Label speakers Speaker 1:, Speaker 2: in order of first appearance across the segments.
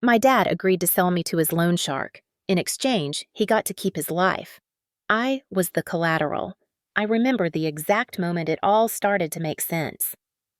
Speaker 1: My dad agreed to sell me to his loan shark. In exchange, he got to keep his life. I was the collateral. I remember the exact moment it all started to make sense.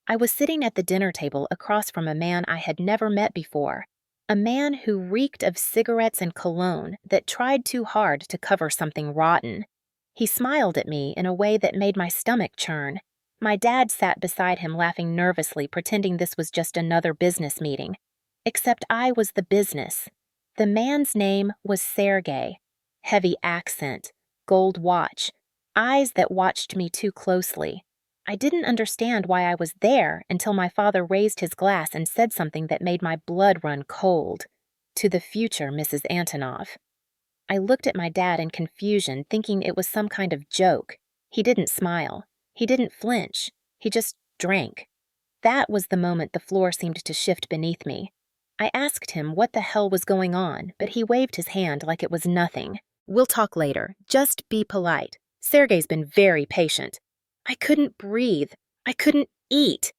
Speaker 1: I was sitting at the dinner table across from a man I had never met before, a man who reeked of cigarettes and cologne that tried too hard to cover something rotten. He smiled at me in a way that made my stomach churn. My dad sat beside him laughing nervously, pretending this was just another business meeting. Except I was the business. The man's name was Sergey. Heavy accent, gold watch, eyes that watched me too closely. I didn't understand why I was there until my father raised his glass and said something that made my blood run cold. To the future, Mrs. Antonov. I looked at my dad in confusion, thinking it was some kind of joke. He didn't smile. He didn't flinch. He just drank. That was the moment the floor seemed to shift beneath me. I asked him what the hell was going on, but he waved his hand like it was nothing. "We'll talk later. Just be polite. Sergey's been very patient." I couldn't breathe. I couldn't eat.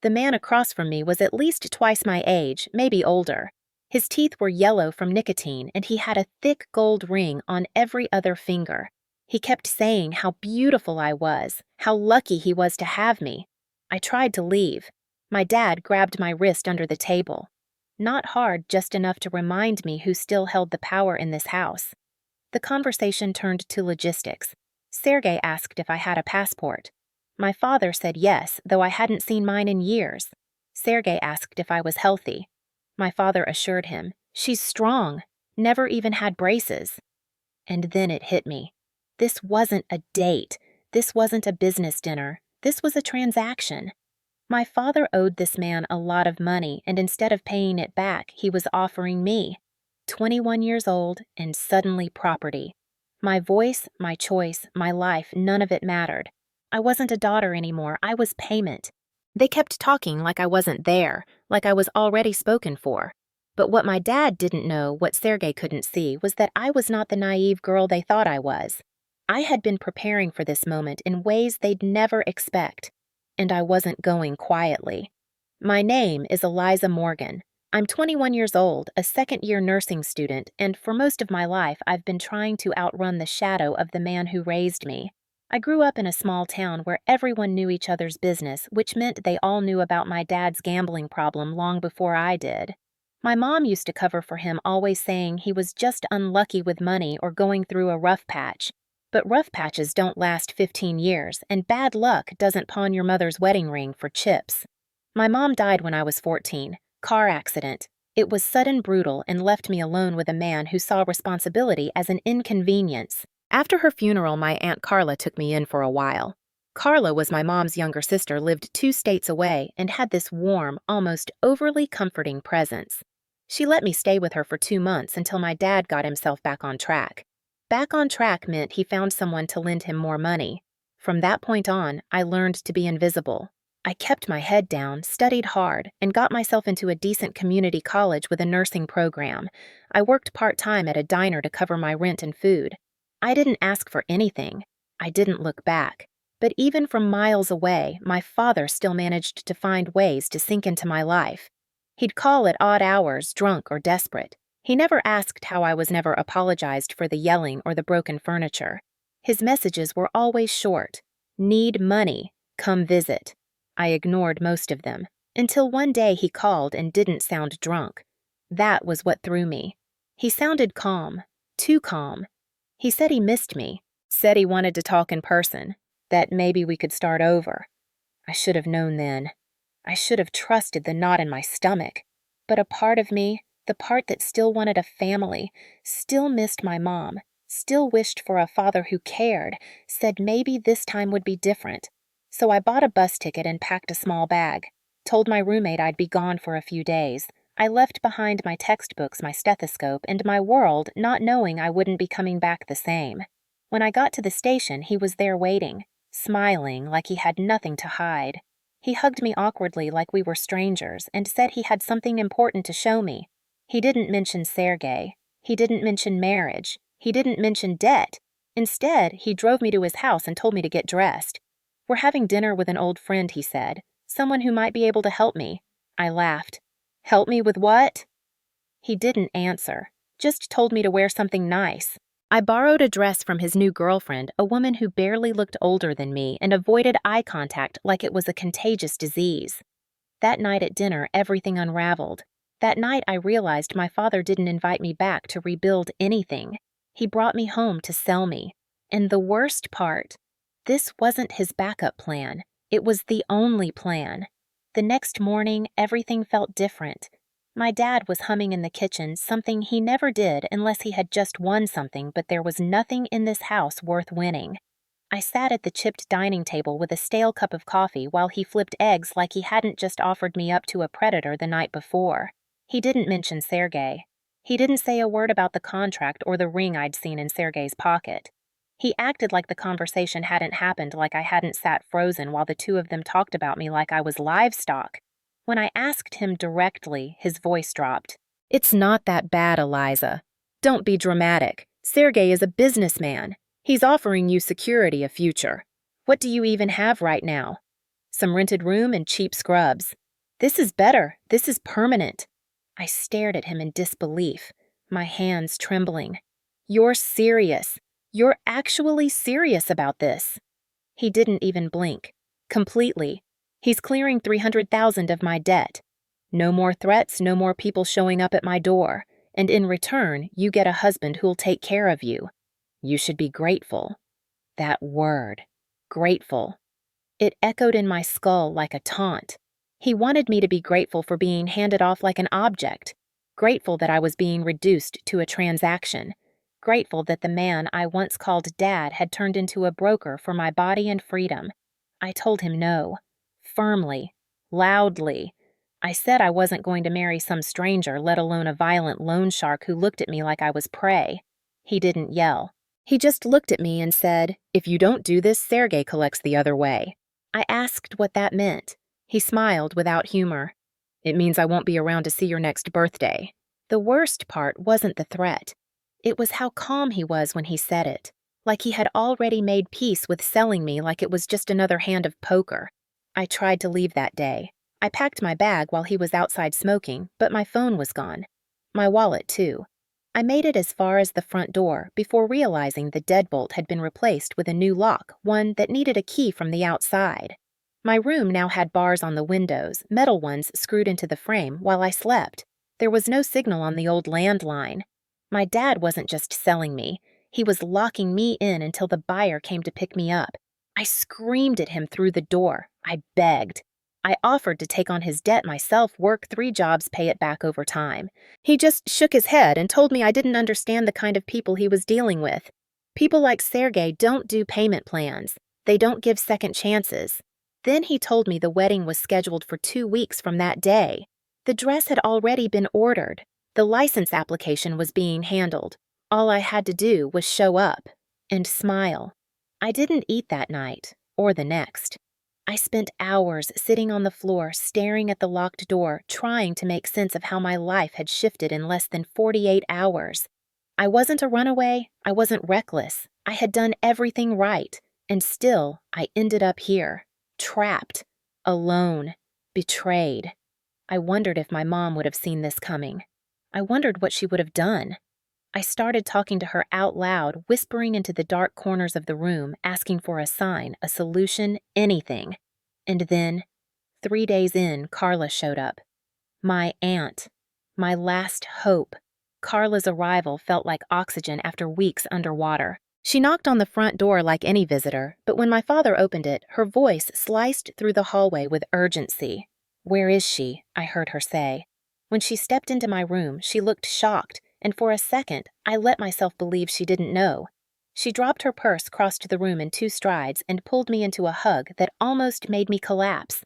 Speaker 1: The man across from me was at least twice my age, maybe older. His teeth were yellow from nicotine, and he had a thick gold ring on every other finger. He kept saying how beautiful I was, how lucky he was to have me. I tried to leave. My dad grabbed my wrist under the table. Not hard, just enough to remind me who still held the power in this house. The conversation turned to logistics. Sergey asked if I had a passport. My father said yes, though I hadn't seen mine in years. Sergey asked if I was healthy. My father assured him, "She's strong, never even had braces." And then it hit me. This wasn't a date. This wasn't a business dinner. This was a transaction. My father owed this man a lot of money, and instead of paying it back, he was offering me, 21 years old and suddenly property. My voice, my choice, my life, none of it mattered. I wasn't a daughter anymore. I was payment. They kept talking like I wasn't there, like I was already spoken for. But what my dad didn't know, what Sergey couldn't see, was that I was not the naive girl they thought I was. I had been preparing for this moment in ways they'd never expect. And I wasn't going quietly. My name is Eliza Morgan. I'm 21 years old, a second-year nursing student, and for most of my life I've been trying to outrun the shadow of the man who raised me. I grew up in a small town where everyone knew each other's business, which meant they all knew about my dad's gambling problem long before I did. My mom used to cover for him, always saying he was just unlucky with money or going through a rough patch. But rough patches don't last 15 years, and bad luck doesn't pawn your mother's wedding ring for chips. My mom died when I was 14. Car accident. It was sudden, brutal, and left me alone with a man who saw responsibility as an inconvenience. After her funeral, my Aunt Carla took me in for a while. Carla was my mom's younger sister, lived 2 states away, and had this warm, almost overly comforting presence. She let me stay with her for 2 months until my dad got himself back on track. Back on track meant he found someone to lend him more money. From that point on, I learned to be invisible. I kept my head down, studied hard, and got myself into a decent community college with a nursing program. I worked part-time at a diner to cover my rent and food. I didn't ask for anything. I didn't look back. But even from miles away, my father still managed to find ways to sink into my life. He'd call at odd hours, drunk or desperate. He never asked how I was, never apologized for the yelling or the broken furniture. His messages were always short. Need money. Come visit. I ignored most of them, until one day he called and didn't sound drunk. That was what threw me. He sounded calm, too calm. He said he missed me, said he wanted to talk in person, that maybe we could start over. I should have known then. I should have trusted the knot in my stomach. But a part of me, the part that still wanted a family, still missed my mom, still wished for a father who cared, said maybe this time would be different. So I bought a bus ticket and packed a small bag. Told my roommate I'd be gone for a few days. I left behind my textbooks, my stethoscope, and my world, not knowing I wouldn't be coming back the same. When I got to the station, he was there waiting, smiling like he had nothing to hide. He hugged me awkwardly like we were strangers and said he had something important to show me. He didn't mention Sergey. He didn't mention marriage. He didn't mention debt. Instead, he drove me to his house and told me to get dressed. "We're having dinner with an old friend," he said. "Someone who might be able to help me." I laughed. "Help me with what?" He didn't answer, just told me to wear something nice. I borrowed a dress from his new girlfriend, a woman who barely looked older than me, and avoided eye contact like it was a contagious disease. That night at dinner, everything unraveled. That night I realized my father didn't invite me back to rebuild anything. He brought me home to sell me. And the worst part, this wasn't his backup plan. It was the only plan. The next morning, everything felt different. My dad was humming in the kitchen, something he never did unless he had just won something, but there was nothing in this house worth winning. I sat at the chipped dining table with a stale cup of coffee while he flipped eggs like he hadn't just offered me up to a predator the night before. He didn't mention Sergei. He didn't say a word about the contract or the ring I'd seen in Sergei's pocket. He acted like the conversation hadn't happened, like I hadn't sat frozen while the two of them talked about me like I was livestock. When I asked him directly, his voice dropped. "It's not that bad, Eliza. Don't be dramatic. Sergei is a businessman. He's offering you security, a future. What do you even have right now? Some rented room and cheap scrubs. This is better. This is permanent." I stared at him in disbelief, my hands trembling. "You're serious. You're actually serious about this." He didn't even blink. Completely. He's clearing $300,000 of my debt. No more threats, no more people showing up at my door. And in return, you get a husband who'll take care of you. You should be grateful. That word. Grateful. It echoed in my skull like a taunt. He wanted me to be grateful for being handed off like an object. Grateful that I was being reduced to a transaction. Grateful that the man I once called Dad had turned into a broker for my body and freedom. I told him no. Firmly. Loudly. I said I wasn't going to marry some stranger, let alone a violent loan shark who looked at me like I was prey. He didn't yell. He just looked at me and said, "If you don't do this, Sergei collects the other way." I asked what that meant. He smiled without humor. "It means I won't be around to see your next birthday." The worst part wasn't the threat. It was how calm he was when he said it, like he had already made peace with selling me like it was just another hand of poker. I tried to leave that day. I packed my bag while he was outside smoking, but my phone was gone. My wallet, too. I made it as far as the front door before realizing the deadbolt had been replaced with a new lock, one that needed a key from the outside. My room now had bars on the windows, metal ones screwed into the frame, while I slept. There was no signal on the old landline. My dad wasn't just selling me. He was locking me in until the buyer came to pick me up. I screamed at him through the door. I begged. I offered to take on his debt myself, work 3 jobs, pay it back over time. He just shook his head and told me I didn't understand the kind of people he was dealing with. People like Sergei don't do payment plans. They don't give second chances. Then he told me the wedding was scheduled for 2 weeks from that day. The dress had already been ordered. The license application was being handled. All I had to do was show up and smile. I didn't eat that night, or the next. I spent hours sitting on the floor, staring at the locked door, trying to make sense of how my life had shifted in less than 48 hours. I wasn't a runaway. I wasn't reckless. I had done everything right. And still, I ended up here, trapped, alone, betrayed. I wondered if my mom would have seen this coming. I wondered what she would have done. I started talking to her out loud, whispering into the dark corners of the room, asking for a sign, a solution, anything. And then, 3 days in, Carla showed up. My aunt. My last hope. Carla's arrival felt like oxygen after weeks underwater. She knocked on the front door like any visitor, but when my father opened it, her voice sliced through the hallway with urgency. "Where is she?" I heard her say. When she stepped into my room, she looked shocked, and for a second, I let myself believe she didn't know. She dropped her purse, crossed the room in 2 strides, and pulled me into a hug that almost made me collapse.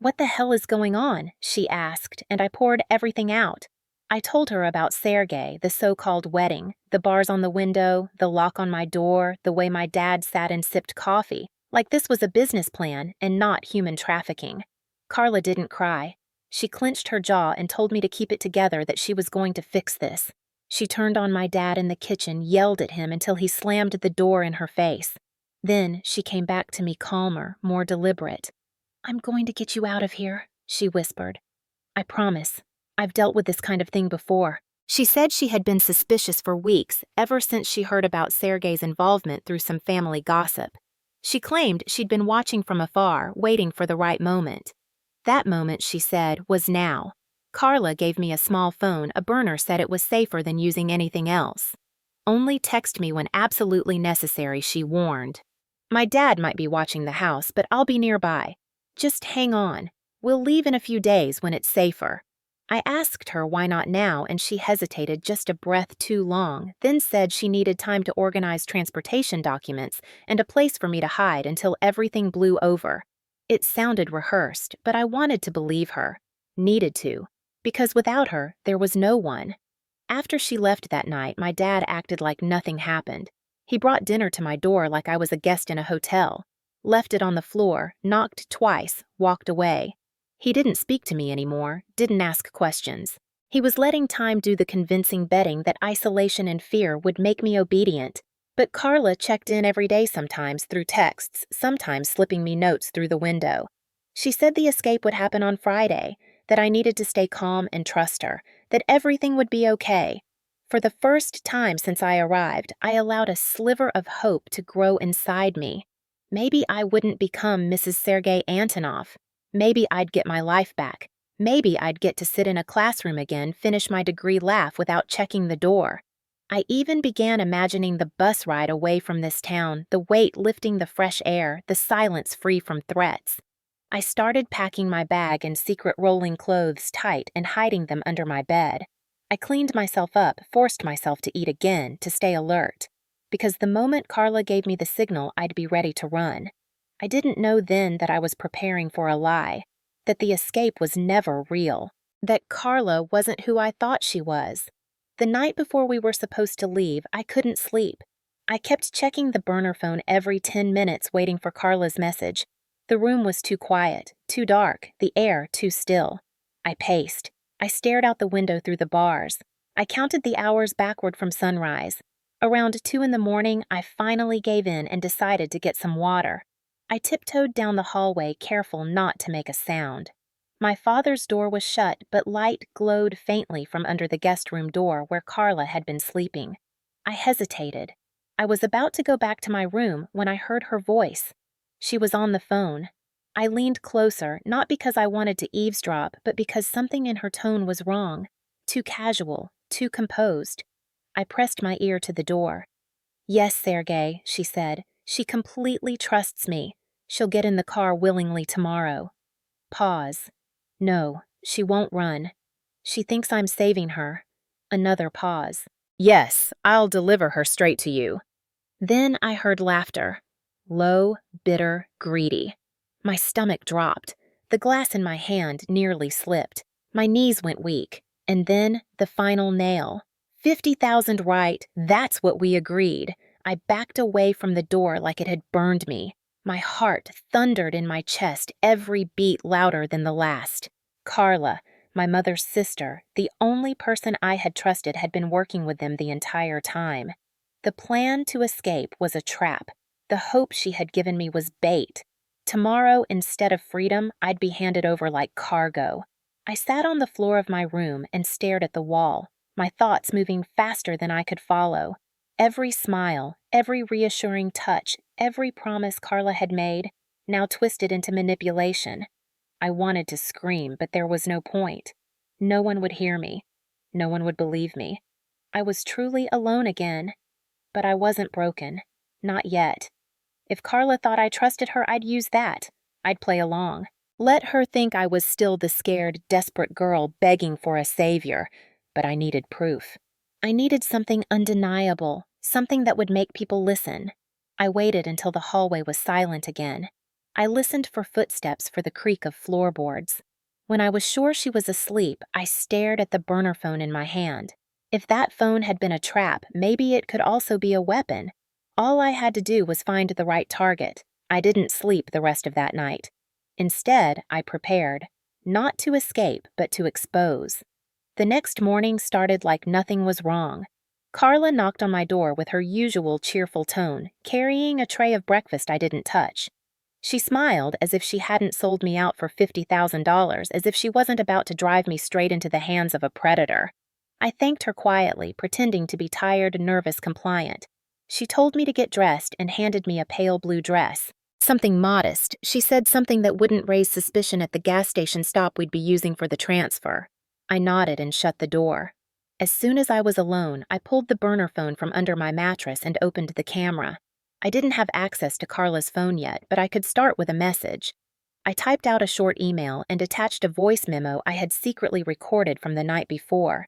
Speaker 1: "What the hell is going on?" she asked, and I poured everything out. I told her about Sergei, the so-called wedding, the bars on the window, the lock on my door, the way my dad sat and sipped coffee, like this was a business plan and not human trafficking. Carla didn't cry. She clenched her jaw and told me to keep it together, that she was going to fix this. She turned on my dad in the kitchen, yelled at him until he slammed the door in her face. Then she came back to me calmer, more deliberate. "I'm going to get you out of here," she whispered. "I promise. I've dealt with this kind of thing before. She said she had been suspicious for weeks, ever since she heard about Sergei's involvement through some family gossip. She claimed she'd been watching from afar, waiting for the right moment. That moment, she said, was now. Carla gave me a small phone. A burner said it was safer than using anything else. Only text me when absolutely necessary, she warned. My dad might be watching the house, but I'll be nearby. Just hang on. We'll leave in a few days when it's safer. I asked her why not now, and she hesitated just a breath too long, then said she needed time to organize transportation documents and a place for me to hide until everything blew over. It sounded rehearsed, but I wanted to believe her. Needed to. Because without her, there was no one. After she left that night, my dad acted like nothing happened. He brought dinner to my door like I was a guest in a hotel, left it on the floor, knocked twice, walked away. He didn't speak to me anymore, didn't ask questions. He was letting time do the convincing betting that isolation and fear would make me obedient. But Carla checked in every day sometimes through texts, sometimes slipping me notes through the window. She said the escape would happen on Friday, that I needed to stay calm and trust her, that everything would be okay. For the first time since I arrived, I allowed a sliver of hope to grow inside me. Maybe I wouldn't become Mrs. Sergei Antonov. Maybe I'd get my life back. Maybe I'd get to sit in a classroom again, finish my degree laugh without checking the door. I even began imagining the bus ride away from this town, the weight lifting the fresh air, the silence free from threats. I started packing my bag and secret rolling clothes tight and hiding them under my bed. I cleaned myself up, forced myself to eat again, to stay alert. Because the moment Carla gave me the signal, I'd be ready to run. I didn't know then that I was preparing for a lie, that the escape was never real, that Carla wasn't who I thought she was. The night before we were supposed to leave, I couldn't sleep. I kept checking the burner phone every 10 minutes waiting for Carla's message. The room was too quiet, too dark, the air too still. I paced. I stared out the window through the bars. I counted the hours backward from sunrise. Around 2 in the morning, I finally gave in and decided to get some water. I tiptoed down the hallway, careful not to make a sound. My father's door was shut, but light glowed faintly from under the guest room door where Carla had been sleeping. I hesitated. I was about to go back to my room when I heard her voice. She was on the phone. I leaned closer, not because I wanted to eavesdrop, but because something in her tone was wrong. Too casual, too composed. I pressed my ear to the door. "Yes, Sergei," she said. "She completely trusts me. She'll get in the car willingly tomorrow." Pause. "No, she won't run. She thinks I'm saving her." Another pause. "Yes, I'll deliver her straight to you." Then I heard laughter. Low, bitter, greedy. My stomach dropped. The glass in my hand nearly slipped. My knees went weak. And then the final nail. 50,000 right, that's what we agreed. I backed away from the door like it had burned me. My heart thundered in my chest, every beat louder than the last. Carla, my mother's sister, the only person I had trusted, had been working with them the entire time. The plan to escape was a trap. The hope she had given me was bait. Tomorrow, instead of freedom, I'd be handed over like cargo. I sat on the floor of my room and stared at the wall, my thoughts moving faster than I could follow. Every smile, every reassuring touch, every promise Carla had made, now twisted into manipulation. I wanted to scream, but there was no point. No one would hear me. No one would believe me. I was truly alone again. But I wasn't broken. Not yet. If Carla thought I trusted her, I'd use that. I'd play along. Let her think I was still the scared, desperate girl begging for a savior. But I needed proof. I needed something undeniable, something that would make people listen. I waited until the hallway was silent again. I listened for footsteps, for the creak of floorboards. When I was sure she was asleep, I stared at the burner phone in my hand. If that phone had been a trap, maybe it could also be a weapon. All I had to do was find the right target. I didn't sleep the rest of that night. Instead, I prepared. Not to escape, but to expose. The next morning started like nothing was wrong. Carla knocked on my door with her usual cheerful tone, carrying a tray of breakfast I didn't touch. She smiled as if she hadn't sold me out for $50,000, as if she wasn't about to drive me straight into the hands of a predator. I thanked her quietly, pretending to be tired, nervous, compliant. She told me to get dressed and handed me a pale blue dress. Something modest. She said something that wouldn't raise suspicion at the gas station stop we'd be using for the transfer. I nodded and shut the door. As soon as I was alone, I pulled the burner phone from under my mattress and opened the camera. I didn't have access to Carla's phone yet, but I could start with a message. I typed out a short email and attached a voice memo I had secretly recorded from the night before.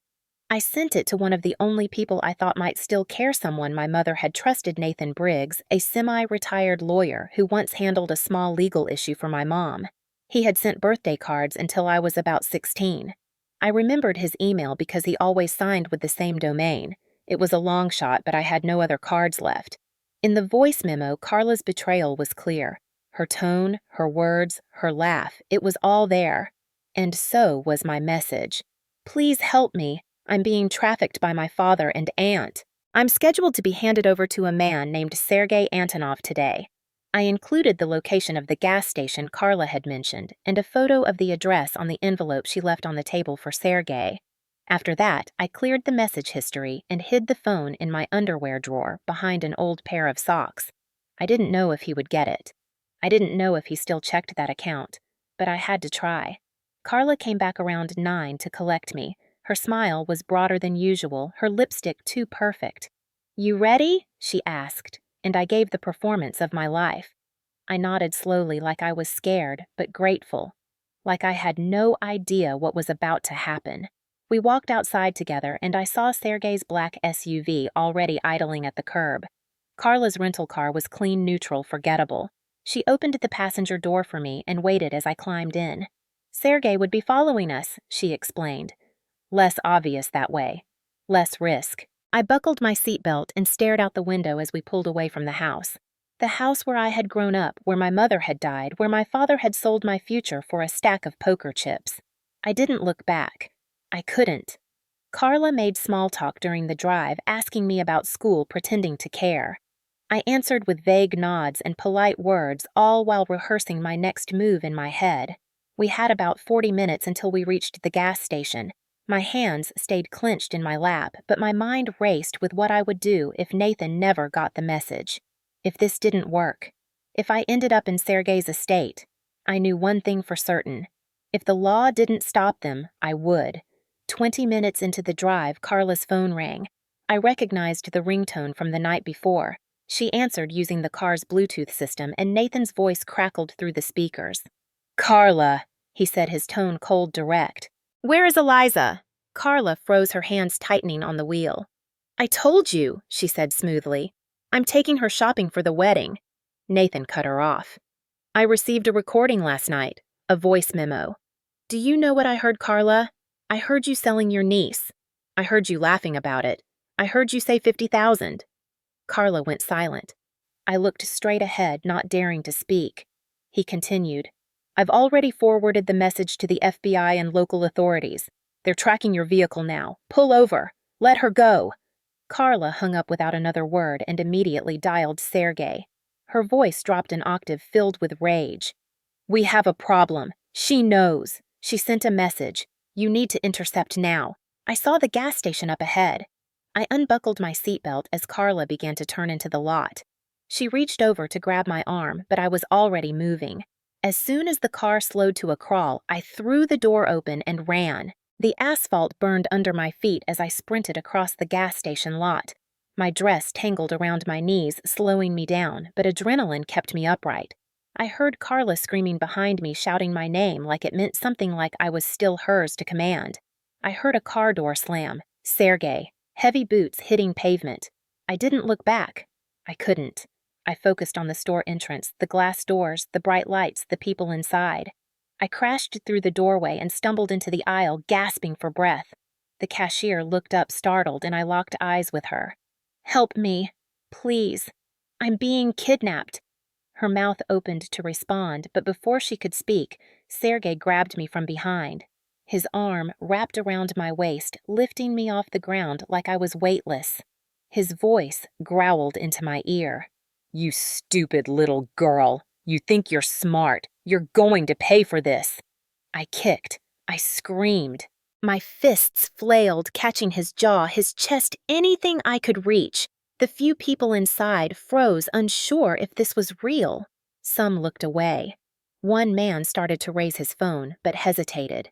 Speaker 1: I sent it to one of the only people I thought might still care, someone my mother had trusted, Nathan Briggs, a semi-retired lawyer who once handled a small legal issue for my mom. He had sent birthday cards until I was about 16. I remembered his email because he always signed with the same domain. It was a long shot, but I had no other cards left. In the voice memo, Carla's betrayal was clear. Her tone, her words, her laugh, it was all there. And so was my message. Please help me. I'm being trafficked by my father and aunt. I'm scheduled to be handed over to a man named Sergei Antonov today. I included the location of the gas station Carla had mentioned and a photo of the address on the envelope she left on the table for Sergei. After that, I cleared the message history and hid the phone in my underwear drawer behind an old pair of socks. I didn't know if he would get it. I didn't know if he still checked that account, but I had to try. Carla came back around 9 to collect me. Her smile was broader than usual, her lipstick too perfect. "You ready?" she asked, and I gave the performance of my life. I nodded slowly, like I was scared, but grateful. Like I had no idea what was about to happen. We walked outside together, and I saw Sergei's black SUV already idling at the curb. Carla's rental car was clean neutral, forgettable. She opened the passenger door for me and waited as I climbed in. Sergei would be following us, she explained. Less obvious that way. Less risk. I buckled my seatbelt and stared out the window as we pulled away from the house. The house where I had grown up, where my mother had died, where my father had sold my future for a stack of poker chips. I didn't look back. I couldn't. Carla made small talk during the drive, asking me about school, pretending to care. I answered with vague nods and polite words, all while rehearsing my next move in my head. We had about 40 minutes until we reached the gas station. My hands stayed clenched in my lap, but my mind raced with what I would do if Nathan never got the message. If this didn't work. If I ended up in Sergei's estate. I knew one thing for certain. If the law didn't stop them, I would. 20 minutes into the drive, Carla's phone rang. I recognized the ringtone from the night before. She answered using the car's Bluetooth system, and Nathan's voice crackled through the speakers. "Carla," he said, his tone cold, direct. "Where is Eliza?" Carla froze, her hands tightening on the wheel. "I told you," she said smoothly. "I'm taking her shopping for the wedding." Nathan cut her off. "I received a recording last night, a voice memo. Do you know what I heard, Carla? I heard you selling your niece. I heard you laughing about it. I heard you say 50,000. Carla went silent. I looked straight ahead, not daring to speak. He continued. "I've already forwarded the message to the FBI and local authorities. They're tracking your vehicle now. Pull over. Let her go." Carla hung up without another word and immediately dialed Sergei. Her voice dropped an octave, filled with rage. "We have a problem. She knows. She sent a message. You need to intercept now. I saw the gas station up ahead." I unbuckled my seatbelt as Carla began to turn into the lot. She reached over to grab my arm, but I was already moving. As soon as the car slowed to a crawl, I threw the door open and ran. The asphalt burned under my feet as I sprinted across the gas station lot. My dress tangled around my knees, slowing me down, but adrenaline kept me upright. I heard Carla screaming behind me, shouting my name like it meant something, like I was still hers to command. I heard a car door slam. Sergei. Heavy boots hitting pavement. I didn't look back. I couldn't. I focused on the store entrance, the glass doors, the bright lights, the people inside. I crashed through the doorway and stumbled into the aisle, gasping for breath. The cashier looked up, startled, and I locked eyes with her. "Help me. Please. I'm being kidnapped." Her mouth opened to respond, but before she could speak, Sergei grabbed me from behind. His arm wrapped around my waist, lifting me off the ground like I was weightless. His voice growled into my ear. "You stupid little girl. You think you're smart. You're going to pay for this." I kicked. I screamed. My fists flailed, catching his jaw, his chest, anything I could reach. The few people inside froze, unsure if this was real. Some looked away. One man started to raise his phone, but hesitated.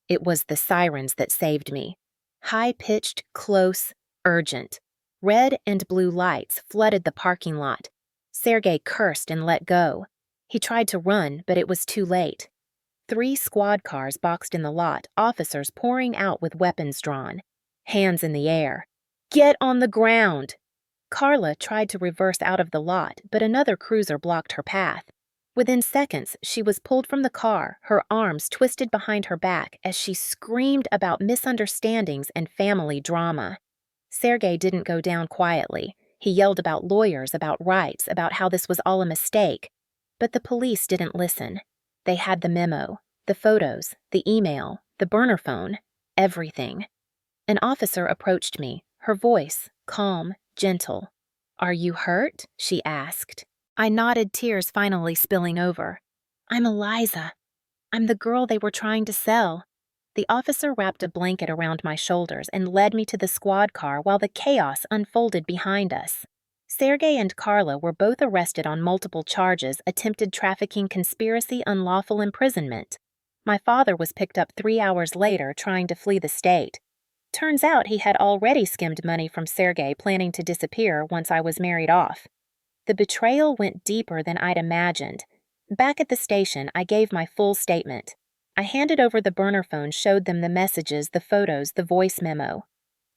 Speaker 1: It was the sirens that saved me. High-pitched, close, urgent. Red and blue lights flooded the parking lot. Sergei cursed and let go. He tried to run, but it was too late. 3 squad cars boxed in the lot, officers pouring out with weapons drawn. Hands in the air. "Get on the ground!" Carla tried to reverse out of the lot, but another cruiser blocked her path. Within seconds, she was pulled from the car, her arms twisted behind her back as she screamed about misunderstandings and family drama. Sergei didn't go down quietly. He yelled about lawyers, about rights, about how this was all a mistake. But the police didn't listen. They had the memo, the photos, the email, the burner phone, everything. An officer approached me, her voice calm, gentle. "Are you hurt?" she asked. I nodded, tears finally spilling over. "I'm Eliza. I'm the girl they were trying to sell." The officer wrapped a blanket around my shoulders and led me to the squad car while the chaos unfolded behind us. Sergei and Carla were both arrested on multiple charges: attempted trafficking, conspiracy, unlawful imprisonment. My father was picked up 3 hours later trying to flee the state. Turns out he had already skimmed money from Sergei, planning to disappear once I was married off. The betrayal went deeper than I'd imagined. Back at the station, I gave my full statement. I handed over the burner phone, showed them the messages, the photos, the voice memo.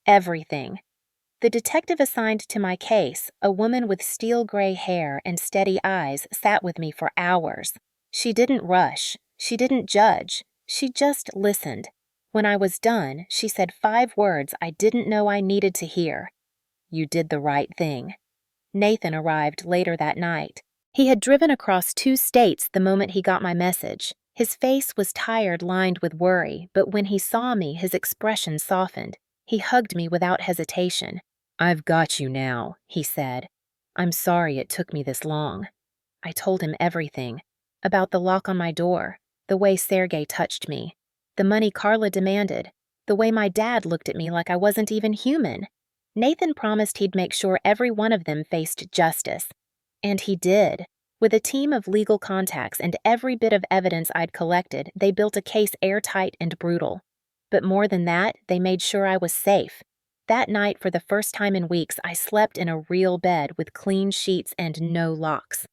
Speaker 1: Everything. The detective assigned to my case, a woman with steel gray hair and steady eyes, sat with me for hours. She didn't rush. She didn't judge. She just listened. When I was done, she said 5 words I didn't know I needed to hear. "You did the right thing." Nathan arrived later that night. He had driven across 2 states the moment he got my message. His face was tired, lined with worry, but when he saw me, his expression softened. He hugged me without hesitation. "I've got you now," he said. "I'm sorry it took me this long." I told him everything. About the lock on my door, the way Sergei touched me, the money Carla demanded, the way my dad looked at me like I wasn't even human. Nathan promised he'd make sure every one of them faced justice. And he did. With a team of legal contacts and every bit of evidence I'd collected, they built a case airtight and brutal. But more than that, they made sure I was safe. That night, for the first time in weeks, I slept in a real bed with clean sheets and no locks.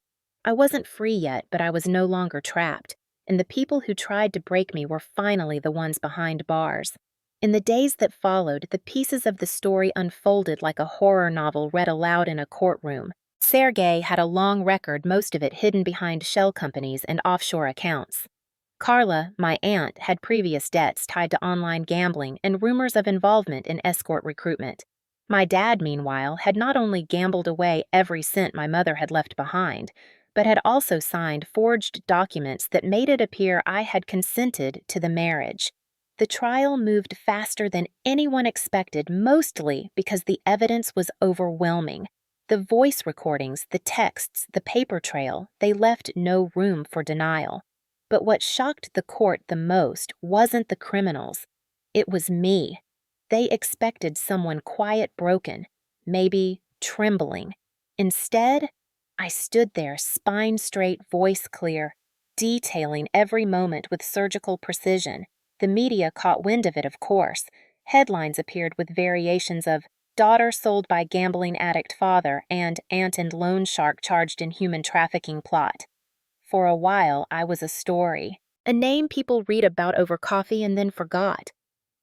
Speaker 1: I wasn't free yet, but I was no longer trapped, and the people who tried to break me were finally the ones behind bars. In the days that followed, the pieces of the story unfolded like a horror novel read aloud in a courtroom. Sergei had a long record, most of it hidden behind shell companies and offshore accounts. Carla, my aunt, had previous debts tied to online gambling and rumors of involvement in escort recruitment. My dad, meanwhile, had not only gambled away every cent my mother had left behind, but had also signed forged documents that made it appear I had consented to the marriage. The trial moved faster than anyone expected, mostly because the evidence was overwhelming. The voice recordings, the texts, the paper trail, they left no room for denial. But what shocked the court the most wasn't the criminals. It was me. They expected someone quiet, broken, maybe trembling. Instead, I stood there, spine straight, voice clear, detailing every moment with surgical precision. The media caught wind of it, of course. Headlines appeared with variations of "Daughter sold by gambling addict father" and "Aunt and loan shark charged in human trafficking plot." For a while, I was a story, a name people read about over coffee and then forgot.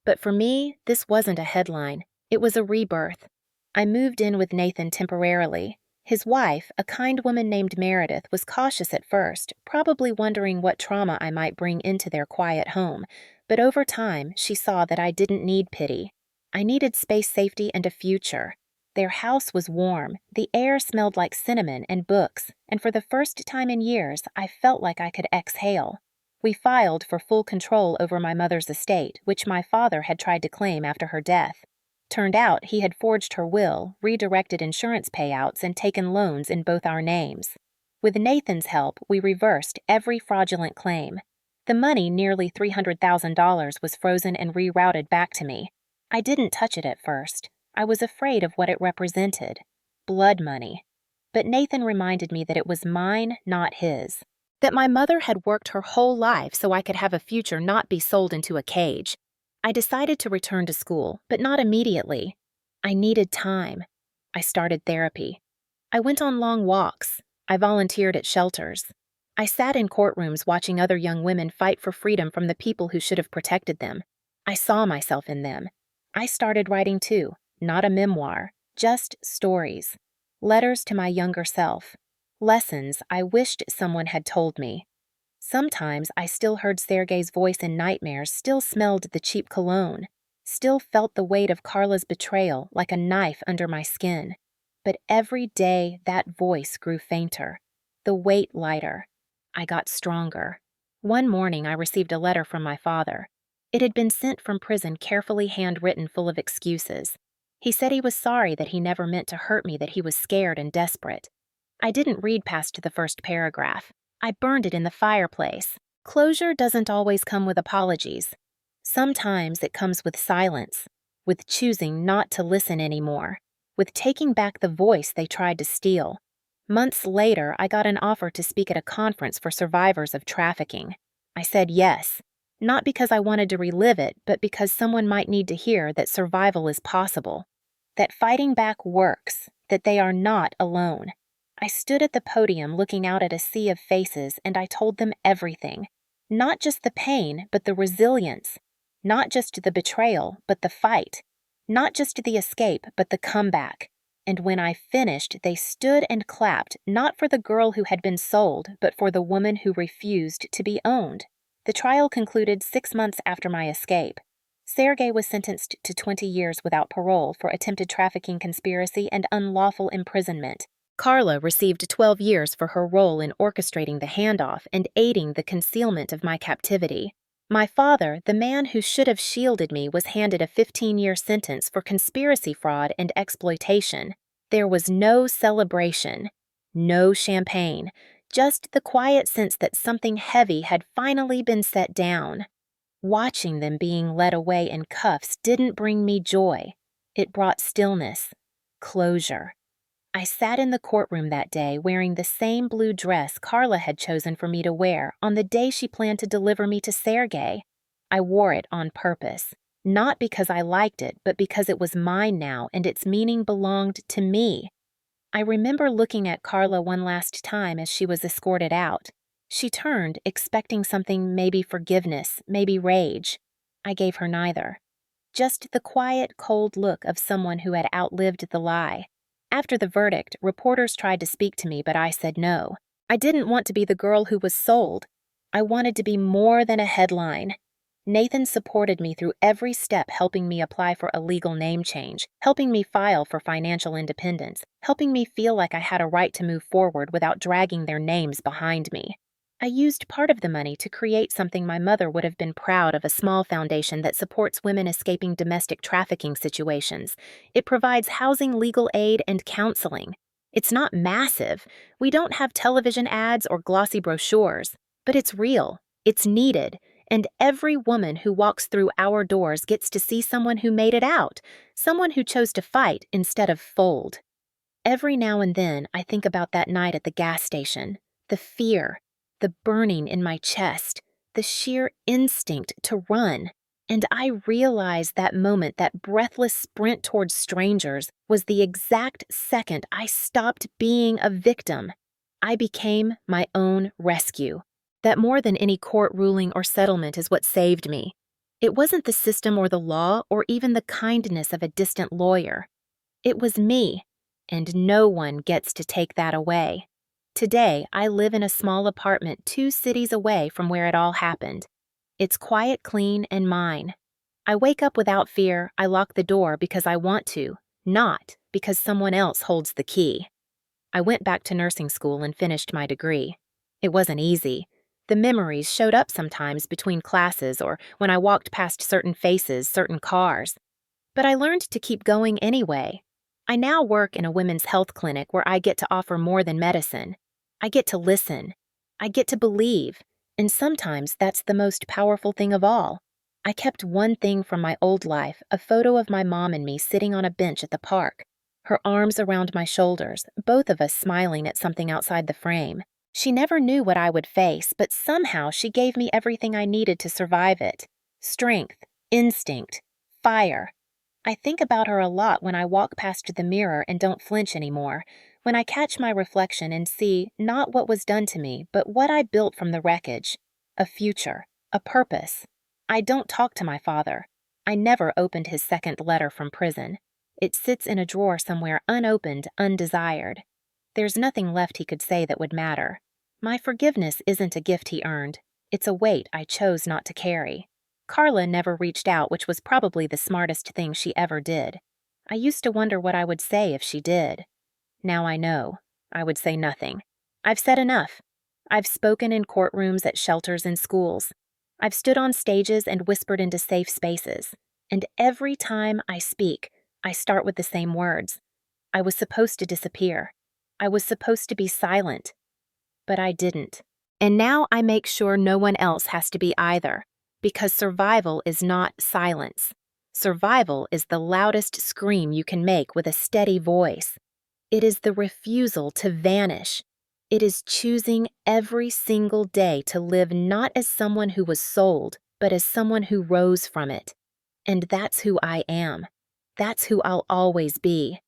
Speaker 1: But for me, this wasn't a headline. It was a rebirth. I moved in with Nathan temporarily. His wife, a kind woman named Meredith, was cautious at first, probably wondering what trauma I might bring into their quiet home. But over time, she saw that I didn't need pity. I needed space, safety, and a future. Their house was warm, the air smelled like cinnamon and books, and for the first time in years, I felt like I could exhale. We filed for full control over my mother's estate, which my father had tried to claim after her death. Turned out he had forged her will, redirected insurance payouts, and taken loans in both our names. With Nathan's help, we reversed every fraudulent claim. The money, nearly $300,000, was frozen and rerouted back to me. I didn't touch it at first. I was afraid of what it represented. Blood money. But Nathan reminded me that it was mine, not his. That my mother had worked her whole life so I could have a future, not be sold into a cage. I decided to return to school, but not immediately. I needed time. I started therapy. I went on long walks. I volunteered at shelters. I sat in courtrooms watching other young women fight for freedom from the people who should have protected them. I saw myself in them. I started writing too, not a memoir, just stories. Letters to my younger self. Lessons I wished someone had told me. Sometimes I still heard Sergei's voice in nightmares, still smelled the cheap cologne, still felt the weight of Carla's betrayal like a knife under my skin. But every day that voice grew fainter, the weight lighter. I got stronger. One morning I received a letter from my father. It had been sent from prison, carefully handwritten, full of excuses. He said he was sorry, that he never meant to hurt me, that he was scared and desperate. I didn't read past the first paragraph. I burned it in the fireplace. Closure doesn't always come with apologies. Sometimes it comes with silence, with choosing not to listen anymore, with taking back the voice they tried to steal. Months later, I got an offer to speak at a conference for survivors of trafficking. I said yes, not because I wanted to relive it, but because someone might need to hear that survival is possible, that fighting back works, that they are not alone. I stood at the podium looking out at a sea of faces, and I told them everything. Not just the pain, but the resilience. Not just the betrayal, but the fight. Not just the escape, but the comeback. And when I finished, they stood and clapped, not for the girl who had been sold, but for the woman who refused to be owned. The trial concluded 6 months after my escape. Sergei was sentenced to 20 years without parole for attempted trafficking conspiracy and unlawful imprisonment. Carla received 12 years for her role in orchestrating the handoff and aiding the concealment of my captivity. My father, the man who should have shielded me, was handed a 15-year sentence for conspiracy fraud and exploitation. There was no celebration, no champagne, just the quiet sense that something heavy had finally been set down. Watching them being led away in cuffs didn't bring me joy. It brought stillness, closure. I sat in the courtroom that day wearing the same blue dress Carla had chosen for me to wear on the day she planned to deliver me to Sergei. I wore it on purpose, not because I liked it, but because it was mine now and its meaning belonged to me. I remember looking at Carla one last time as she was escorted out. She turned, expecting something, maybe forgiveness, maybe rage. I gave her neither. Just the quiet, cold look of someone who had outlived the lie. After the verdict, reporters tried to speak to me, but I said no. I didn't want to be the girl who was sold. I wanted to be more than a headline. Nathan supported me through every step, helping me apply for a legal name change, helping me file for financial independence, helping me feel like I had a right to move forward without dragging their names behind me. I used part of the money to create something my mother would have been proud of, a small foundation that supports women escaping domestic trafficking situations. It provides housing, legal aid, and counseling. It's not massive. We don't have television ads or glossy brochures, but it's real. It's needed. And every woman who walks through our doors gets to see someone who made it out, someone who chose to fight instead of fold. Every now and then, I think about that night at the gas station, the fear, the burning in my chest, the sheer instinct to run. And I realize that moment, that breathless sprint towards strangers, was the exact second I stopped being a victim. I became my own rescue. That more than any court ruling or settlement is what saved me. It wasn't the system or the law or even the kindness of a distant lawyer. It was me, and no one gets to take that away. Today, I live in a small apartment 2 cities away from where it all happened. It's quiet, clean, and mine. I wake up without fear. I lock the door because I want to, not because someone else holds the key. I went back to nursing school and finished my degree. It wasn't easy. The memories showed up sometimes between classes or when I walked past certain faces, certain cars. But I learned to keep going anyway. I now work in a women's health clinic where I get to offer more than medicine. I get to listen. I get to believe. And sometimes that's the most powerful thing of all. I kept one thing from my old life, a photo of my mom and me sitting on a bench at the park, her arms around my shoulders, both of us smiling at something outside the frame. She never knew what I would face, but somehow she gave me everything I needed to survive it. Strength, instinct, fire. I think about her a lot when I walk past the mirror and don't flinch anymore, when I catch my reflection and see not what was done to me, but what I built from the wreckage. A future, a purpose. I don't talk to my father. I never opened his second letter from prison. It sits in a drawer somewhere unopened, undesired. There's nothing left he could say that would matter. My forgiveness isn't a gift he earned. It's a weight I chose not to carry. Carla never reached out, which was probably the smartest thing she ever did. I used to wonder what I would say if she did. Now I know. I would say nothing. I've said enough. I've spoken in courtrooms, at shelters, and schools. I've stood on stages and whispered into safe spaces. And every time I speak, I start with the same words. I was supposed to disappear. I was supposed to be silent. But I didn't. And now I make sure no one else has to be either, because survival is not silence. Survival is the loudest scream you can make with a steady voice. It is the refusal to vanish. It is choosing every single day to live not as someone who was sold, but as someone who rose from it. And that's who I am. That's who I'll always be.